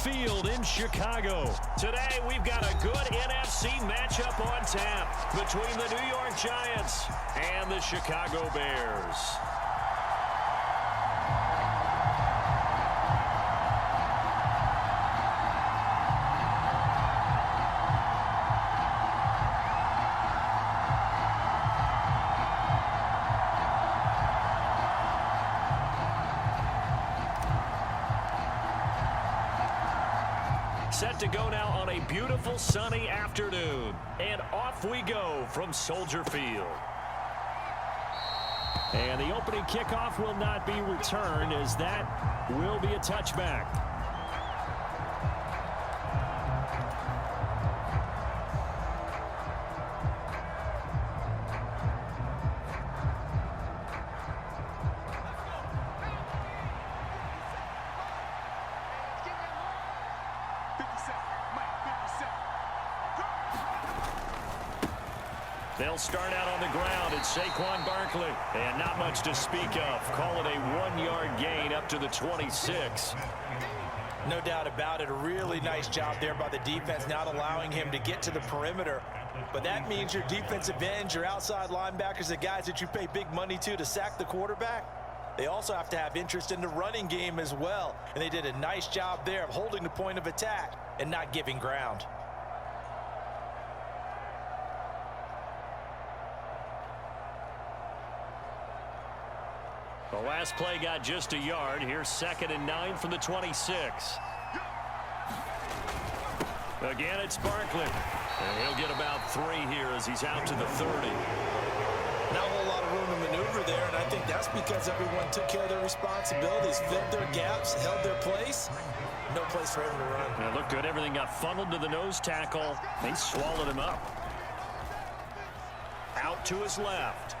Field in Chicago. Today, we've got a good NFC matchup on tap between the New York Giants and the Chicago Bears. Set to go now on a beautiful sunny afternoon. And off we go from Soldier Field. And the opening kickoff will not be returned, as that will be a touchback. They'll start out on the ground. It's Saquon Barkley. And not much to speak of. Call it a 1-yard gain up to the 26. No doubt about it. A really nice job there by the defense, not allowing him to get to the perimeter. But that means your defensive ends, your outside linebackers, the guys that you pay big money to sack the quarterback, they also have to have interest in the running game as well. And they did a nice job there of holding the point of attack and not giving ground. The last play got just a yard. Here's 2nd and 9 from the 26. Again, it's Barkley. And he'll get about 3 here as he's out to the 30. Not a whole lot of room to maneuver there, and I think that's because everyone took care of their responsibilities, filled their gaps, held their place. No place for him to run. It looked good. Everything got funneled to the nose tackle. They swallowed him up. Out to his left.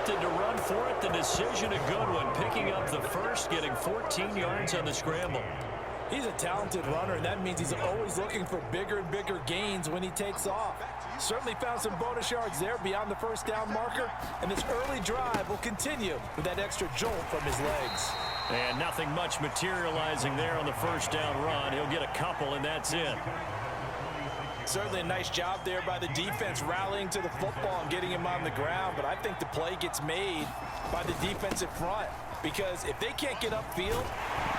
To run for it. The decision a good one, picking up the first, getting 14 yards on the scramble. He's a talented runner, and that means he's always looking for bigger and bigger gains when he takes off. Certainly found some bonus yards there beyond the first down marker, and this early drive will continue with that extra jolt from his legs. And nothing much materializing there on the first down run. He'll get a couple, and that's it. Certainly a nice job there by the defense rallying to the football and getting him on the ground, but I think the play gets made by the defensive front, because if they can't get upfield,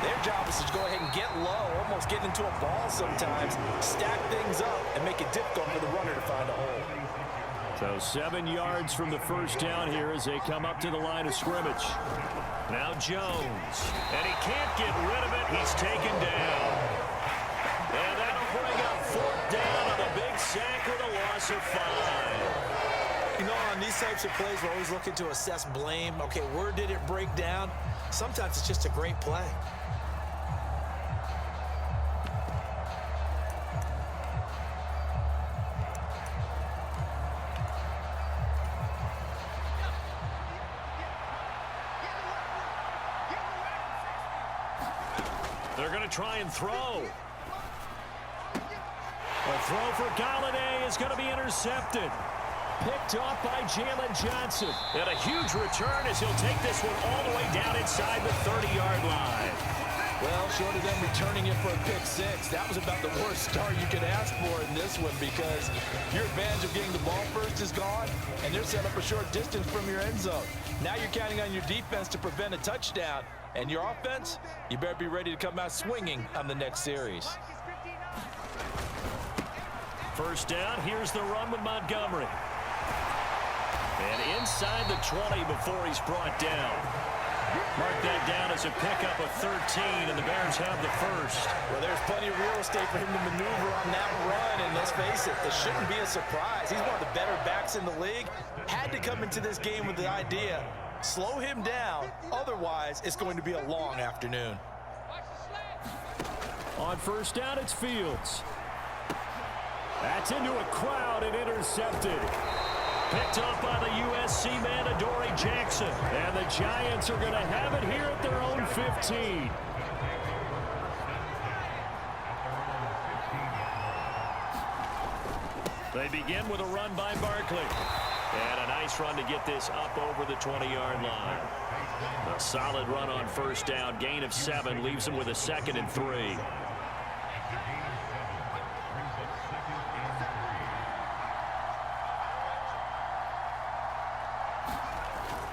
their job is to go ahead and get low, almost get into a ball sometimes, stack things up, and make it difficult for the runner to find a hole. So 7 yards from the first down here as they come up to the line of scrimmage. Now Jones, and he can't get rid of it. He's taken down. And that'll bring up 4th down on a big sack with a loss of 5. You know, on these types of plays, we're always looking to assess blame. Okay, where did it break down? Sometimes it's just a great play. They're going to try and throw. A throw for Galladay is going to be intercepted. Picked off by Jalen Johnson. And a huge return as he'll take this one all the way down inside the 30-yard line. Well, short of them returning it for a pick 6, that was about the worst start you could ask for in this one, because your advantage of getting the ball first is gone, and they're set up a short distance from your end zone. Now you're counting on your defense to prevent a touchdown, and your offense, you better be ready to come out swinging on the next series. First down, here's the run with Montgomery. And inside the 20 before he's brought down. Mark that down as a pickup of 13, and the Bears have the first. Well, there's plenty of real estate for him to maneuver on that run, and let's face it, it shouldn't be a surprise. He's one of the better backs in the league. Had to come into this game with the idea, slow him down, otherwise it's going to be a long afternoon. On first down, it's Fields. That's into a crowd and intercepted. Picked off by the USC man, Adoree Jackson. And the Giants are going to have it here at their own 15. They begin with a run by Barkley. And a nice run to get this up over the 20-yard line. A solid run on first down. Gain of 7 leaves him with a 2nd and 3.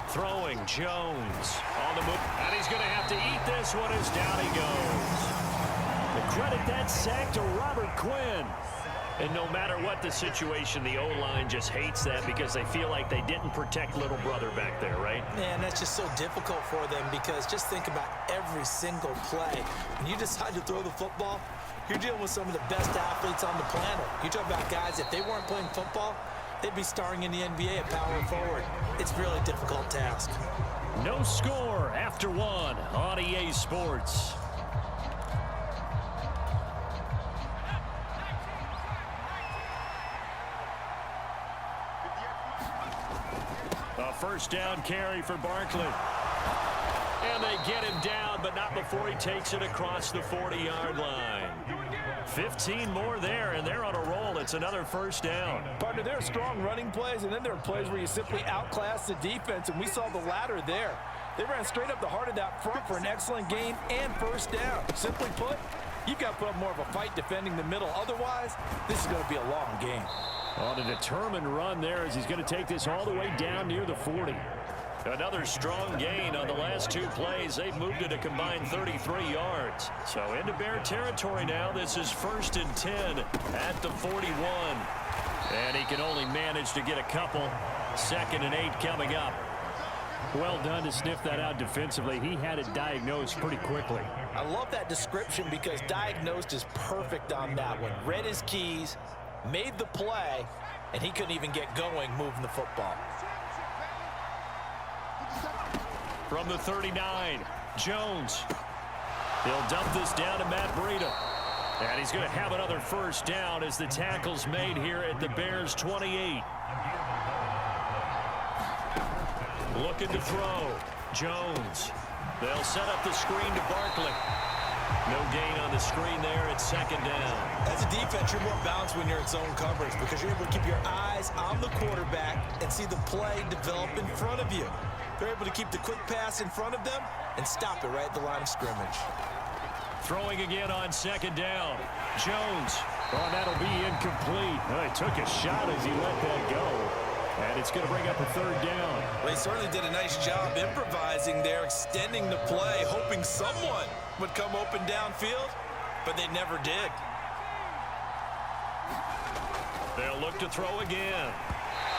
Throwing, Jones on the move. And he's going to have to eat this one as down he goes. The credit that sack to Robert Quinn. And no matter what the situation, the O-line just hates that because they feel like they didn't protect little brother back there, right? Man, that's just so difficult for them because just think about every single play. When you decide to throw the football, you're dealing with some of the best athletes on the planet. You talk about guys, if they weren't playing football, they'd be starring in the NBA at power forward. It's a really difficult task. No score after 1 on EA Sports. A first down carry for Barkley. And they get him down, but not before he takes it across the 40-yard line. 15 more there, and they're on a roll. It's another first down. Partner, there are strong running plays, and then there are plays where you simply outclass the defense, and we saw the latter there. They ran straight up the heart of that front for an excellent gain and first down. Simply put, you've got to put up more of a fight defending the middle. Otherwise, this is going to be a long game. On a determined run there as he's going to take this all the way down near the 40. Another strong gain on the last 2 plays. They've moved it a combined 33 yards. So into Bear territory now. This is 1st and 10 at the 41. And he can only manage to get a couple. 2nd and 8 coming up. Well done to sniff that out defensively. He had it diagnosed pretty quickly. I love that description because diagnosed is perfect on that one. Read his keys, made the play, and he couldn't even get going moving the football. From the 39, Jones. He'll dump this down to Matt Breida. And he's going to have another first down as the tackle's made here at the Bears' 28. Looking to throw. Jones. They'll set up the screen to Barkley. No gain on the screen there. It's 2nd down. As a defense, you're more balanced when you're in zone coverage because you're able to keep your eyes on the quarterback and see the play develop in front of you. They're able to keep the quick pass in front of them and stop it right at the line of scrimmage. Throwing again on 2nd down. Jones. Oh, that'll be incomplete. Oh, he took a shot as he let that go. And it's going to bring up a 3rd down. Well, he certainly did a nice job improvising there, extending the play, hoping someone would come open downfield, but they never did. They'll look to throw again.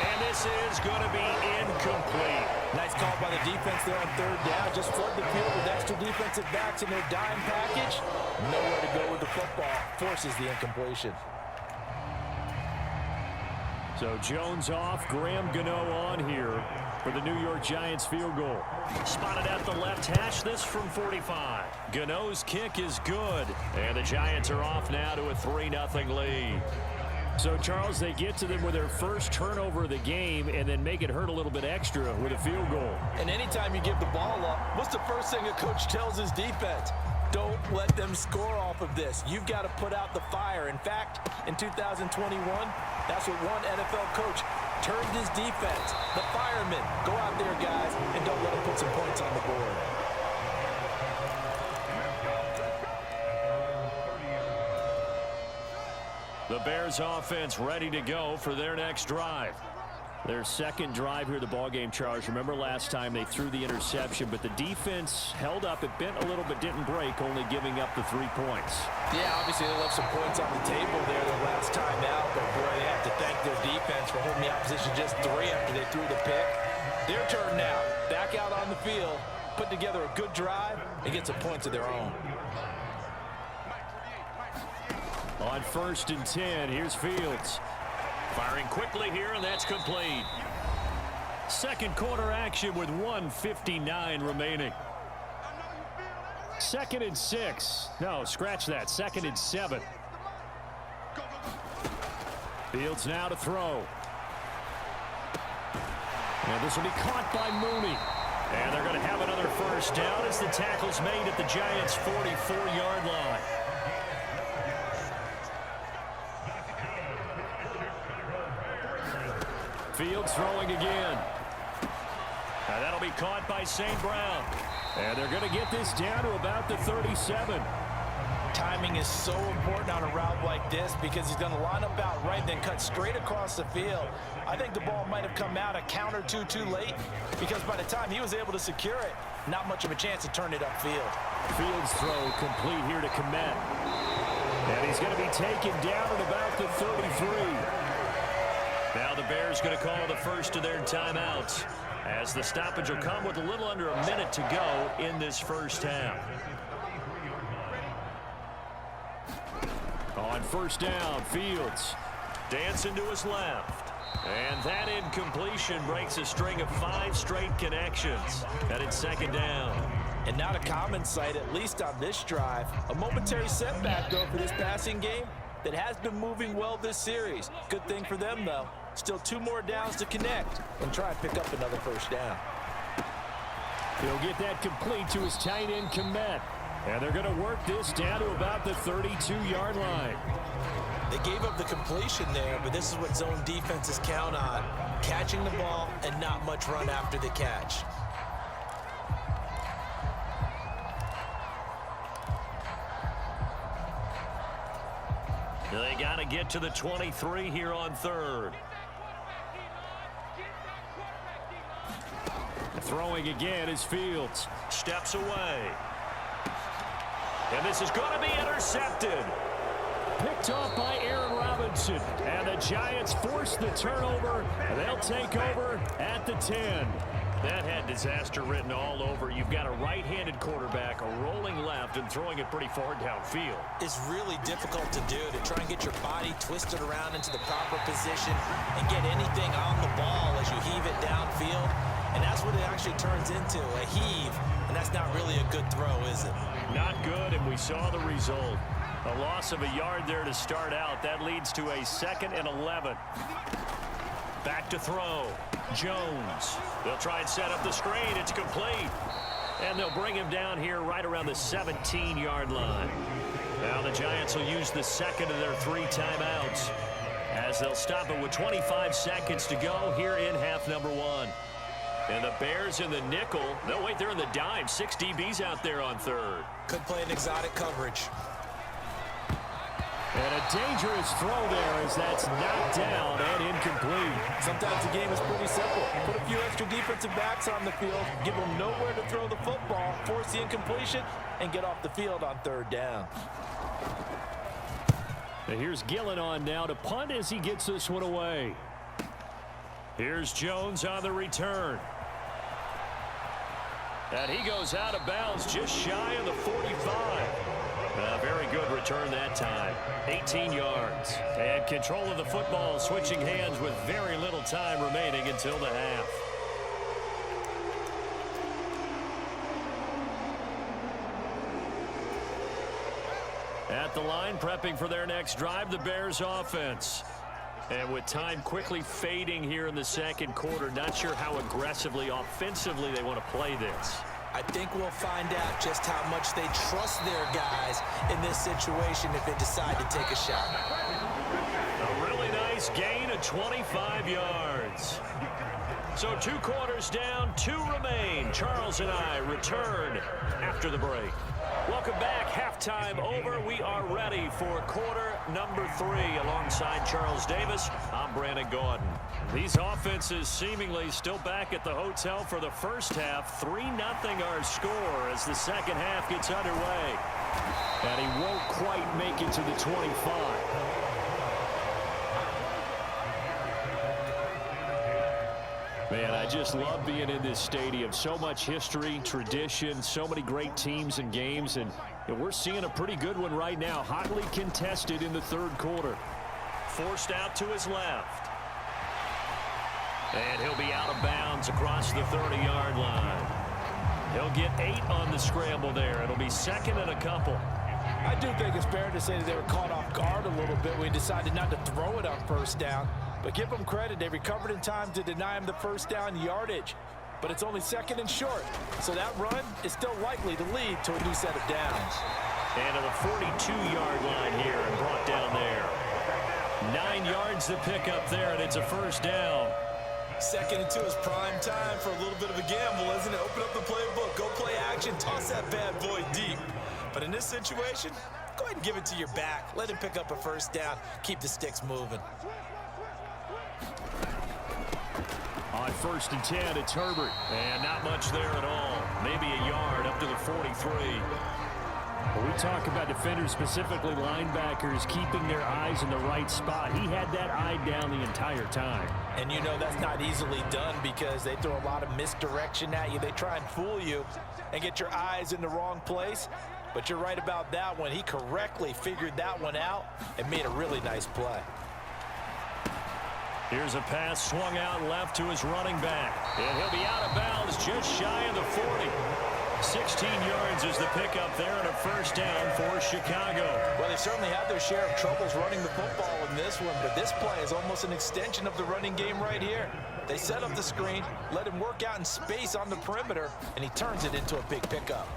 And this is going to be incomplete. Nice call by the defense there on 3rd down. Just flood the field with extra defensive backs in their dime package. Nowhere to go with the football. Forces the incompletion. So Jones off, Graham Gano on here for the New York Giants field goal. Spotted at the left hash, this from 45. Gano's kick is good. And the Giants are off now to a 3-0 lead. So, Charles, they get to them with their first turnover of the game and then make it hurt a little bit extra with a field goal. And anytime you give the ball up, what's the first thing a coach tells his defense? Don't let them score off of this. You've got to put out the fire. In fact, in 2021, that's what one NFL coach termed his defense. The firemen. Go out there, guys, and don't let them put some points on the board. The Bears offense ready to go for their next drive. Their second drive here, the ballgame, Charles. Remember last time they threw the interception, but the defense held up. It bent a little but didn't break, only giving up the 3 points. Yeah, obviously they left some points on the table there the last time out, but boy, they have to thank their defense for holding the opposition just 3 after they threw the pick. Their turn now. Back out on the field, put together a good drive, and get some points of their own. On 1st and 10, here's Fields. Firing quickly here, and that's complete. Second quarter action with 1:59 remaining. 2nd and 6. No, scratch that. 2nd and 7. Fields now to throw. And this will be caught by Mooney. And they're going to have another first down as the tackle's made at the Giants' 44-yard line. Fields throwing again. And that'll be caught by St. Brown. And they're going to get this down to about the 37. Timing is so important on a route like this because he's going to line up out right, then cut straight across the field. I think the ball might have come out a count or two too late because by the time he was able to secure it, not much of a chance to turn it upfield. Fields throw complete here to Komet. And he's going to be taken down at about the 33. Now the Bears going to call the first of their timeouts as the stoppage will come with a little under a minute to go in this first half. On first down, Fields dancing to his left. And that incompletion breaks a string of 5 straight connections. And it's second down. And not a common sight, at least on this drive. A momentary setback, though, for this passing game that has been moving well this series. Good thing for them, though. Still 2 more downs to connect and try and pick up another first down. He'll get that complete to his tight end, Komet. And they're going to work this down to about the 32-yard line. They gave up the completion there, but this is what zone defenses count on. Catching the ball and not much run after the catch. They got to get to the 23 here on third. Throwing again is Fields. Steps away. And this is going to be intercepted. Picked off by Aaron Robinson. And the Giants force the turnover. And they'll take over at the 10. That had disaster written all over. You've got a right-handed quarterback, a rolling left, and throwing it pretty far downfield. It's really difficult to do, to try and get your body twisted around into the proper position and get anything on the ball as you heave it downfield. And that's what it actually turns into, a heave. And that's not really a good throw, is it? Not good, and we saw the result. A loss of a yard there to start out. That leads to a 2nd and 11. Back to throw. Jones. They'll try and set up the screen. It's complete. And they'll bring him down here right around the 17-yard line. Now the Giants will use the second of their 3 timeouts as they'll stop it with 25 seconds to go here in half number 1. And the Bears in the nickel. No, wait, they're in the dime. 6 DBs out there on third. Could play an exotic coverage. And a dangerous throw there as that's knocked down and incomplete. Sometimes the game is pretty simple. Put a few extra defensive backs on the field, give them nowhere to throw the football, force the incompletion, and get off the field on third down. And here's Gillen on now to punt as he gets this one away. Here's Jones on the return. And he goes out of bounds just shy of the 45. A very good return that time. 18 yards. And control of the football switching hands with very little time remaining until the half. At the line, prepping for their next drive, the Bears offense. And with time quickly fading here in the second quarter, not sure how aggressively, offensively they want to play this. I think we'll find out just how much they trust their guys in this situation if they decide to take a shot. A really nice gain of 25 yards. So 2 quarters down, 2 remain. Charles and I return after the break. Welcome back. Halftime over. We are ready for quarter number 3 alongside Charles Davis. I'm Brandon Gaudin. These offenses seemingly still back at the hotel for the first half. 3-0 our score as the second half gets underway. And he won't quite make it to the 25. Man, I just love being in this stadium. So much history, tradition, so many great teams and games. And we're seeing a pretty good one right now. Hotly contested in the third quarter. Forced out to his left. And he'll be out of bounds across the 30-yard line. He'll get 8 on the scramble there. It'll be 2nd and a couple. I do think it's fair to say that they were caught off guard a little bit when he decided not to throw it on first down. But give them credit, they recovered in time to deny him the first down yardage. But it's only 2nd and short, so that run is still likely to lead to a new set of downs. And to the 42-yard line here and brought down there. 9 yards to pick up there, and it's a first down. 2nd and 2 is prime time for a little bit of a gamble, isn't it? Open up the playbook, go play action, toss that bad boy deep. But in this situation, go ahead and give it to your back. Let him pick up a first down. Keep the sticks moving. On 1st and 10, it's Herbert. And not much there at all. Maybe a yard up to the 43. When we talk about defenders, specifically linebackers, keeping their eyes in the right spot, he had that eye down the entire time. And you know that's not easily done because they throw a lot of misdirection at you. They try and fool you and get your eyes in the wrong place. But you're right about that one. He correctly figured that one out and made a really nice play. Here's a pass swung out left to his running back. And he'll be out of bounds just shy of the 40. 16 yards is the pickup there and a first down for Chicago. Well, they certainly had their share of troubles running the football in this one, but this play is almost an extension of the running game right here. They set up the screen, let him work out in space on the perimeter, and he turns it into a big pickup.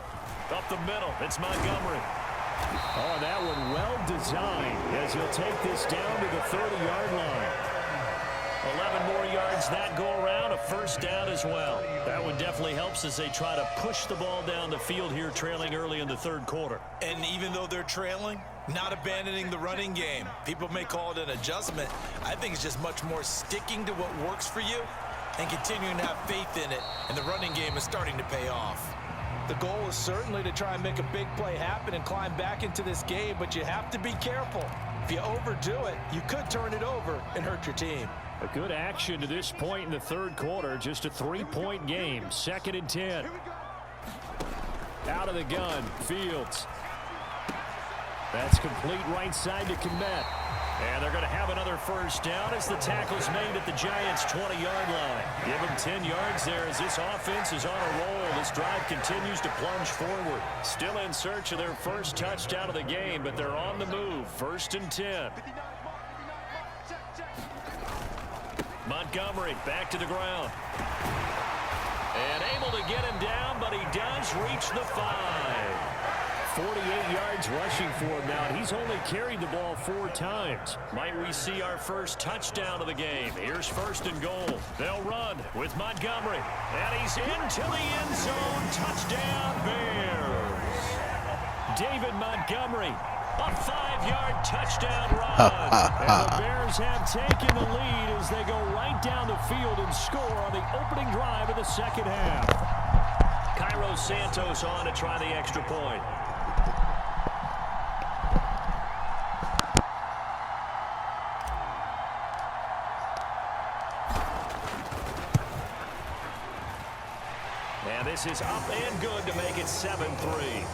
Up the middle, it's Montgomery. Oh, that one well designed as he'll take this down to the 30-yard line. 11 more yards that go around, a first down as well. That one definitely helps as they try to push the ball down the field here, trailing early in the 3rd quarter. And even though they're trailing, not abandoning the running game. People may call it an adjustment. I think it's just much more sticking to what works for you and continuing to have faith in it, and the running game is starting to pay off. The goal is certainly to try and make a big play happen and climb back into this game, but you have to be careful. If you overdo it, you could turn it over and hurt your team. A good action to this point in the 3rd quarter. Just a 3-point game. 2nd and 10. Out of the gun. Fields. That's complete right side to Kmet. And they're going to have another first down as the tackle's made at the Giants' 20-yard line. Give them 10 yards there as this offense is on a roll. This drive continues to plunge forward. Still in search of their first touchdown of the game, but they're on the move. 1st and 10. Montgomery back to the ground. And able to get him down, but he does reach the 5. 48 yards rushing for him now, and he's only carried the ball 4 times. Might we see our first touchdown of the game? Here's 1st and goal. They'll run with Montgomery. And he's into the end zone. Touchdown, Bears. David Montgomery. A 5-yard touchdown run. And the Bears have taken the lead as they go right down the field and score on the opening drive of the 2nd half. Cairo Santos on to try the extra point. And this is up and good to make it 7-3.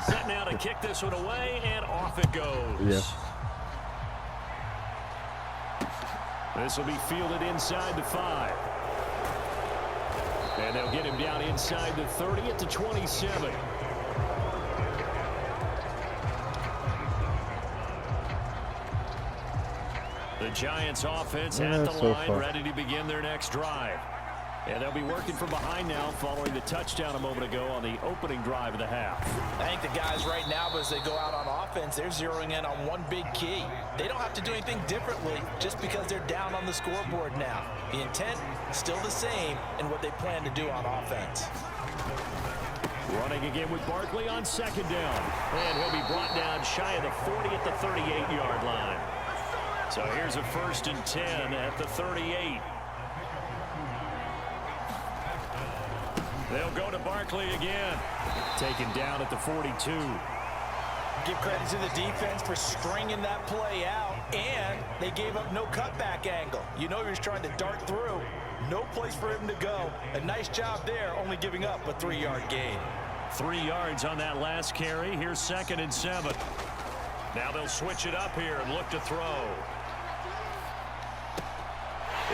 Set now to kick this one away, and off it goes. Yeah. This will be fielded inside the 5. And they'll get him down inside the 30 at the 27. The Giants offense at the line, ready to begin their next drive. And they'll be working from behind now following the touchdown a moment ago on the opening drive of the half. I think the guys right now, as they go out on offense, they're zeroing in on one big key. They don't have to do anything differently just because they're down on the scoreboard now. The intent still the same in what they plan to do on offense. Running again with Barkley on 2nd down. And he'll be brought down shy of the 40 at the 38-yard line. So here's a 1st and 10 at the 38. They'll go to Barkley again. Taken down at the 42. Give credit to the defense for stringing that play out, and they gave up no cutback angle. You know he was trying to dart through. No place for him to go. A nice job there, only giving up a 3-yard gain. 3 yards on that last carry. Here's 2nd and 7. Now they'll switch it up here and look to throw.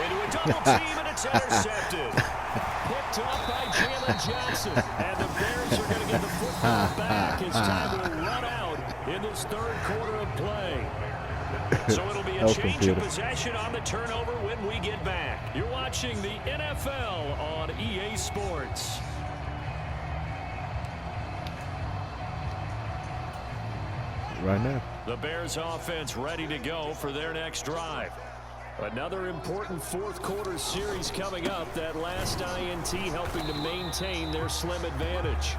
Into a double team, and it's intercepted. Picked up by Jalen Johnson. And the Bears are going to get the football back as time will run out in this 3rd quarter of play. So it'll be a change of possession on the turnover when we get back. You're watching the NFL on EA Sports. Right now. The Bears offense ready to go for their next drive. Another important fourth quarter series coming up. That last INT helping to maintain their slim advantage.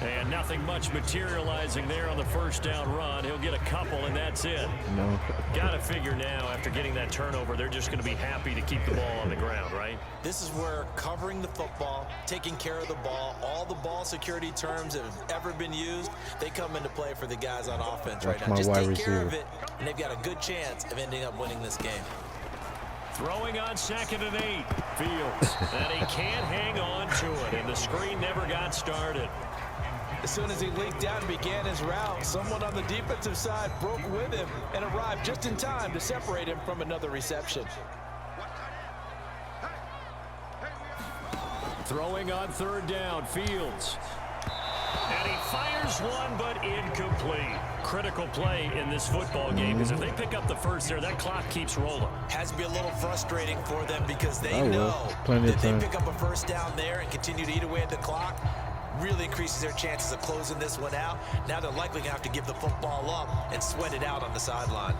And nothing much materializing there on the first down run. He'll get a couple, and that's it. No. Got to figure now, after getting that turnover, they're just going to be happy to keep the ball on the ground, right? This is where covering the football, taking care of the ball, all the ball security terms that have ever been used, they come into play for the guys on offense right now. Just take care of it, and they've got a good chance of ending up winning this game. Throwing on 2nd and 8. Fields. And he can't hang on to it, and the screen never got started. As soon as he leaked out and began his route, someone on the defensive side broke with him and arrived just in time to separate him from another reception. Throwing on 3rd down, Fields. And he fires one, but incomplete. Critical play in this football game, because if they pick up the first there, that clock keeps rolling. Has to be a little frustrating for them because they know that if they pick up a first down there and continue to eat away at the clock, really increases their chances of closing this one out. Now they're likely going to have to give the football up and sweat it out on the sideline.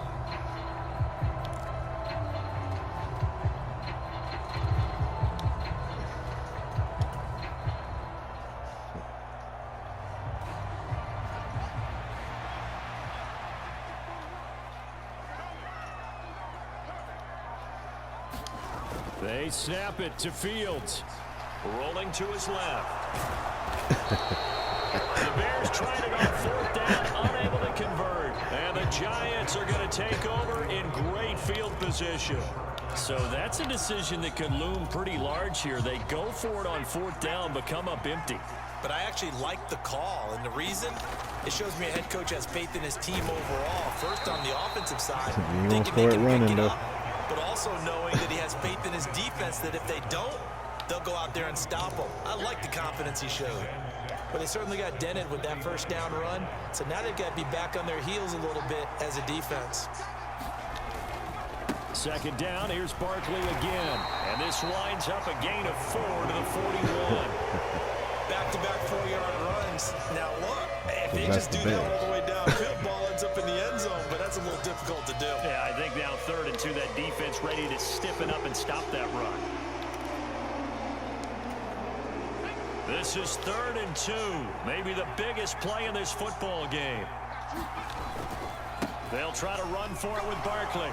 They snap it to Fields. Rolling to his left. The Bears tried it on 4th down, unable to convert. And the Giants are going to take over in great field position. So that's a decision that could loom pretty large here. They go for it on 4th down, but come up empty. But I actually like the call, and the reason, it shows me a head coach has faith in his team overall. First on the offensive side, thinking they can pick it up, but also knowing that he has faith in his defense that if they don't, they'll go out there and stop them. I like the confidence he showed. But they certainly got dented with that first down run. So now they've got to be back on their heels a little bit as a defense. 2nd down, here's Barkley again. And this winds up a gain of 4 to the 41. Back-to-back 4-yard runs. Now look, if they just do that all the way downfield, ball ends up in the end zone, but that's a little difficult to do. Yeah, I think now 3rd and 2, that defense ready to stiffen up and stop that run. This is 3rd and 2, maybe the biggest play in this football game. They'll try to run for it with Barkley.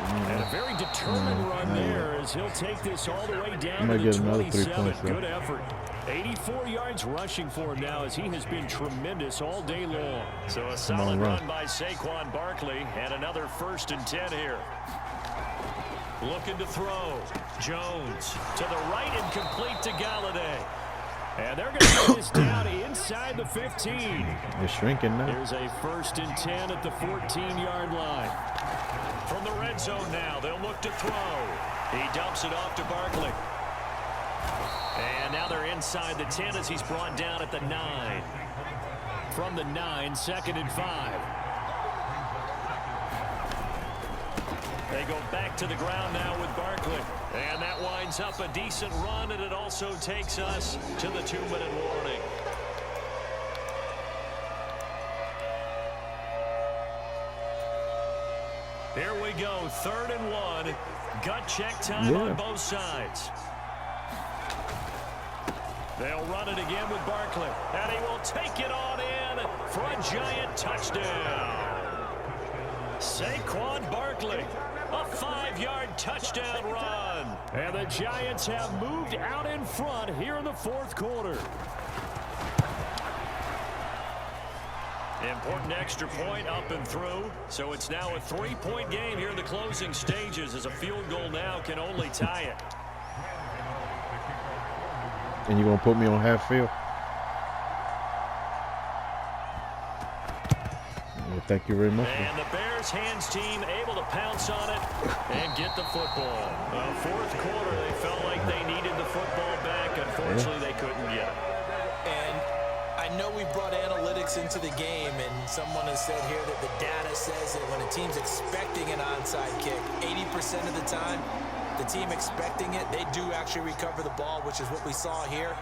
And a very determined run there as he'll take this all the way down to the 27. Good effort. 84 yards rushing for him now as he has been tremendous all day long. So a solid run by Saquon Barkley and another 1st and 10 here. Looking to throw. Jones to the right and complete to Galladay. And they're going to get this down inside the 15. They're shrinking now. Here's a 1st and 10 at the 14-yard line. From the red zone now, they'll look to throw. He dumps it off to Barkley. And now they're inside the 10 as he's brought down at the 9. From the 9, 2nd and 5. They go back to the ground now with Barkley. And that winds up a decent run, and it also takes us to the 2-minute warning. Here we go, 3rd and 1. Gut check time on both sides. They'll run it again with Barkley. And he will take it on in for a giant touchdown. Saquon Barkley. A 5-yard touchdown run. And the Giants have moved out in front here in the 4th quarter. Important extra point up and through. So it's now a 3-point game here in the closing stages as a field goal now can only tie it. And you're going to put me on half field? Well, thank you very much. And the Bears hands team able to pounce on it and get the football. 4th quarter, they felt like they needed the football back. Unfortunately, they couldn't get it. And I know we brought analytics weeks into the game, and someone has said here that the data says that when a team's expecting an onside kick, 80% of the time, the team expecting it, they do actually recover the ball, which is what we saw here.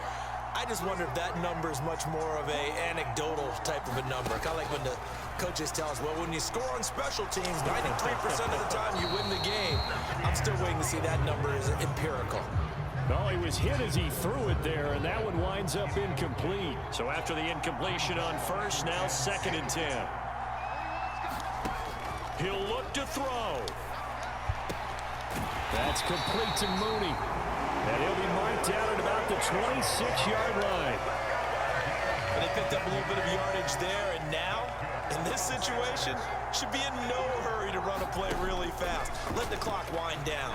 I just wonder if that number is much more of a anecdotal type of a number. Kind of like when the coaches tell us, well, when you score on special teams, 93% of the time you win the game. I'm still waiting to see that number is empirical. Well, he was hit as he threw it there, and that one winds up incomplete. So after the incompletion on first, now 2nd and 10. He'll look to throw. That's complete to Mooney. And he'll be marked out at about the 26-yard line. And they picked up a little bit of yardage there, and now, in this situation, should be in no hurry to run a play really fast. Let the clock wind down.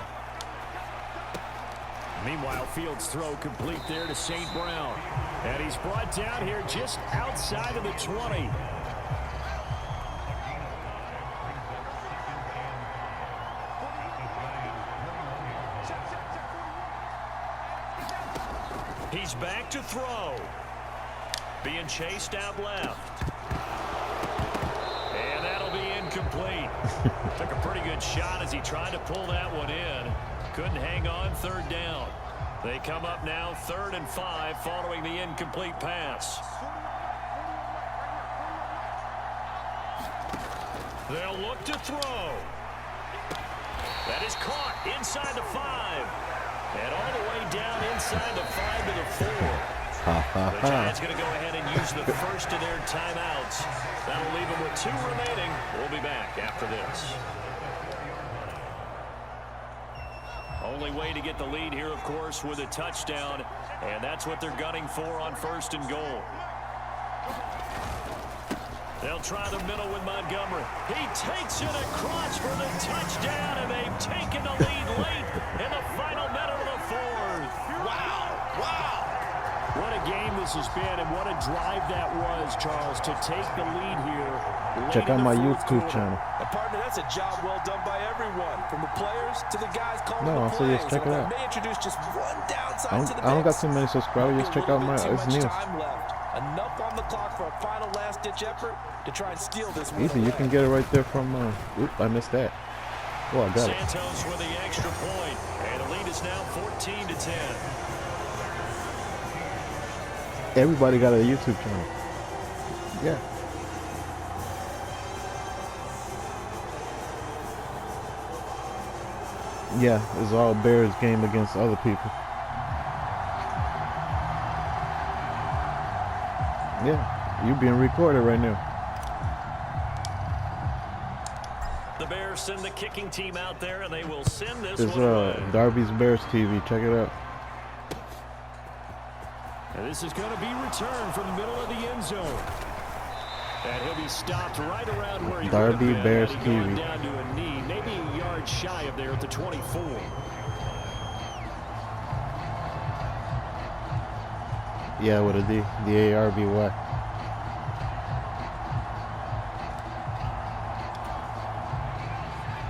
Meanwhile, Fields' throw complete there to St. Brown. And he's brought down here just outside of the 20. He's back to throw. Being chased out left. And that'll be incomplete. Took a pretty good shot as he tried to pull that one in. Couldn't hang on, 3rd down. They come up now 3rd and 5 following the incomplete pass. They'll look to throw. That is caught inside the 5. And all the way down inside the 5 to the 4. The Giants going to go ahead and use the first of their timeouts. That'll leave them with 2 remaining. We'll be back after this. Only way to get the lead here, of course, with a touchdown. And that's what they're gunning for on 1st and goal. They'll try the middle with Montgomery. He takes it across for the touchdown, and they've taken the lead late in the final minute of the 4th. Wow, wow. What a game this has been, and what a drive that was, Charles, to take the lead here. Check out my YouTube channel. And partner, that's a job well done by everyone, from the players to the guys calling No, the so plays. just check it out. May introduce just one downside to the I don't got mix. too many subscribers. Just check out my. It's new. Time left. Enough on the clock for a final last-ditch effort to try and steal this one. Easy, you can get it right there from. Oop, I missed that. Oh, I got it. Santos with the extra point, and the lead is now 14 to 10. Everybody got a YouTube channel. Yeah. Yeah, it's all Bears game against other people. Yeah, you're being recorded right now. The Bears send the kicking team out there, and they will send this It's one away. Darby's Bears TV. Check it out. And this is going to be returned from the middle of the end zone. And he'll be stopped right around where he Darby would have been. Bears Had he gone TV. down to a knee, maybe a yard shy of there at the 24. Yeah, with a D. D-A-R-B-Y.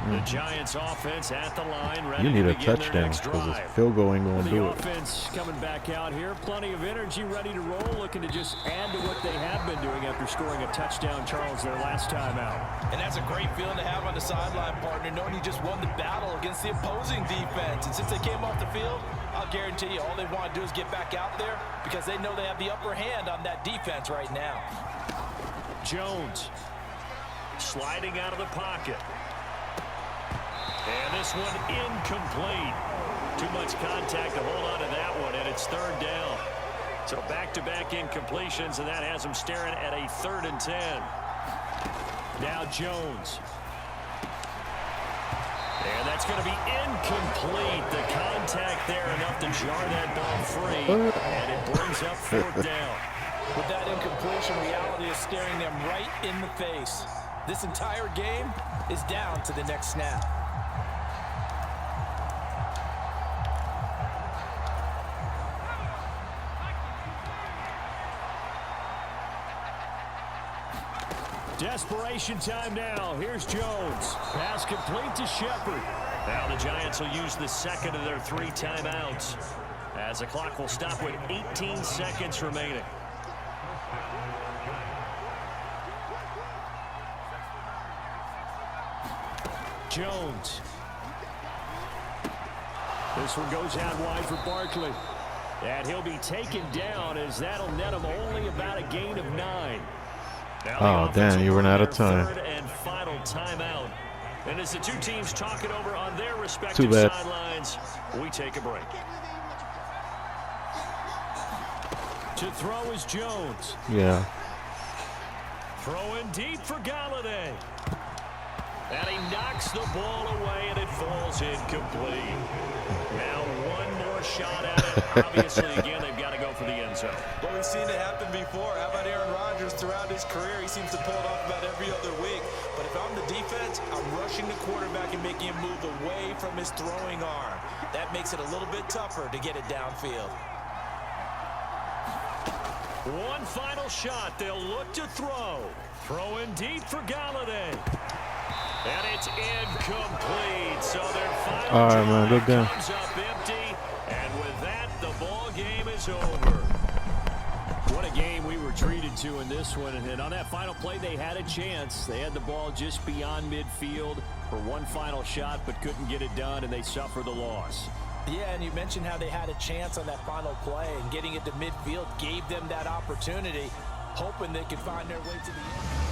The Giants offense at the line, ready You need to a begin their touchdown next because drive. this field goal ain't going to The do it. offense coming back out here, plenty of energy, ready to roll, looking to just add to what they have been doing after scoring a touchdown, Charles, their last time out. And that's a great feeling to have on the sideline, partner, knowing you just won the battle against the opposing defense. And since they came off the field, I'll guarantee you all they want to do is get back out there because they know they have the upper hand on that defense right now. Jones sliding out of the pocket. And this one incomplete. Too much contact to hold on to that one, and it's 3rd down. So back-to-back incompletions, and that has them staring at a 3rd and 10. Now Jones. And that's going to be incomplete. The contact there enough to jar that ball free, and it brings up 4th down. With that incompletion, reality is staring them right in the face. This entire game is down to the next snap. Desperation time now. Here's Jones. Pass complete to Shepard. Now the Giants will use the second of their 3 timeouts as the clock will stop with 18 seconds remaining. Jones. This one goes out wide for Barkley. And he'll be taken down as that'll net him only about a gain of 9. Oh, damn, you ran out of time. Third and final timeout. And as the two teams talk it over on their respective sidelines, we take a break. To throw is Jones. Yeah. Throwing deep for Galladay. And he knocks the ball away, and it falls incomplete. Now one more shot at it. Obviously, again, they've got to go for the end zone. Well, we've seen it happen before. How about Aaron Rodgers throughout his career? He seems to pull it off about every other week. But if I'm the defense, I'm rushing the quarterback and making him move away from his throwing arm. That makes it a little bit tougher to get it downfield. One final shot. They'll look to throw. Throwing deep for Galladay. And it's incomplete. So their final drive comes up empty. And with that, the ball game is over. What a game we were treated to in this one. And on that final play, they had a chance. They had the ball just beyond midfield for one final shot, but couldn't get it done, and they suffer the loss. Yeah, and you mentioned how they had a chance on that final play, and getting it to midfield gave them that opportunity, hoping they could find their way to the end.